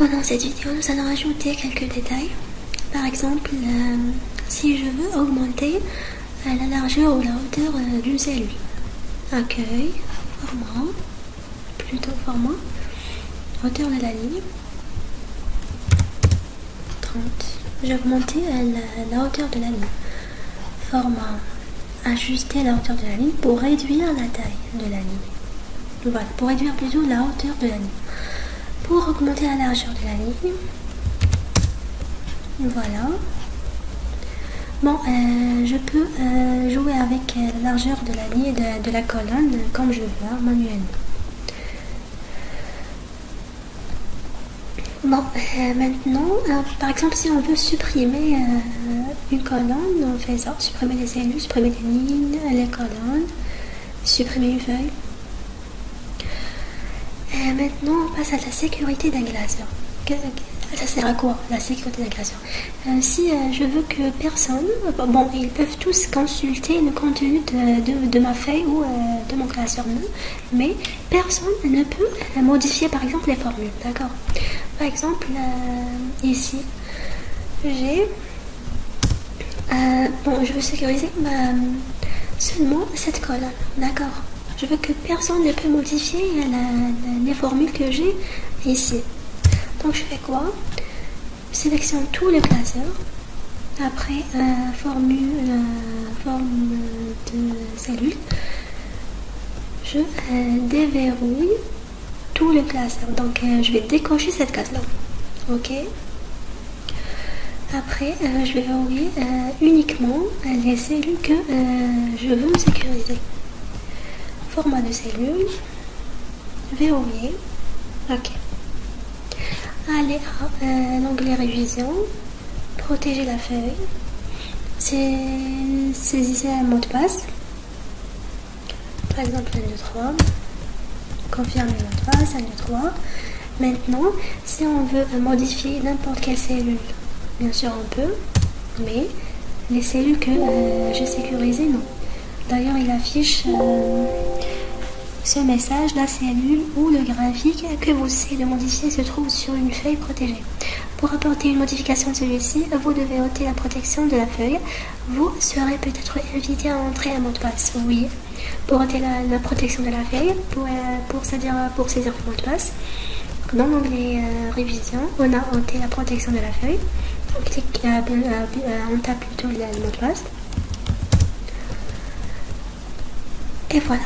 Pendant cette vidéo, nous allons ajouter quelques détails. Par exemple, si je veux augmenter la largeur ou la hauteur d'une cellule. Accueil, format, hauteur de la ligne, 30. J'ai augmenté la hauteur de la ligne. Format, ajuster la hauteur de la ligne pour réduire la taille de la ligne. Voilà, pour réduire plutôt la hauteur de la ligne. Pour augmenter la largeur de la ligne, voilà. Bon, je peux jouer avec la largeur de la ligne de la colonne comme je veux, manuellement. Bon, maintenant, par exemple, si on veut supprimer une colonne, on fait ça, supprimer les cellules, supprimer les lignes, les colonnes, supprimer une feuille. Maintenant, on passe à la sécurité d'un classeur. Ça sert à quoi, la sécurité d'un classeur? Si je veux que personne, bon, ils peuvent tous consulter le contenu de ma feuille ou de mon classeur, mais personne ne peut modifier, par exemple, les formules, d'accord? Par exemple, ici, j'ai, bon, je veux sécuriser seulement cette colonne, d'accord? Je veux que personne ne peut modifier les formules que j'ai ici. Donc je fais quoi? Je sélectionne tout le classeur. Après, forme de cellule. Je déverrouille tout le classeur. Donc je vais décocher cette case-là. Ok. Après, je vais verrouiller uniquement les cellules que je veux sécuriser. Format de cellule, verrouiller, ok. Allez à l'onglet révision, protéger la feuille, saisissez un mot de passe, par exemple 1, 2, 3, confirmer le mot de passe, 1, 2, 3. Maintenant, si on veut modifier n'importe quelle cellule, bien sûr on peut, mais les cellules que j'ai sécurisées, non. D'ailleurs, il affiche ce message, la cellule ou le graphique que vous essayez de modifier se trouve sur une feuille protégée. Pour apporter une modification de celui-ci, vous devez ôter la protection de la feuille. Vous serez peut-être invité à entrer un mot de passe. Oui, pour ôter la protection de la feuille, pour saisir le mot de passe, dans l'onglet révision, on a ôté la protection de la feuille. On clique, on tape plutôt le mot de passe. Et voilà.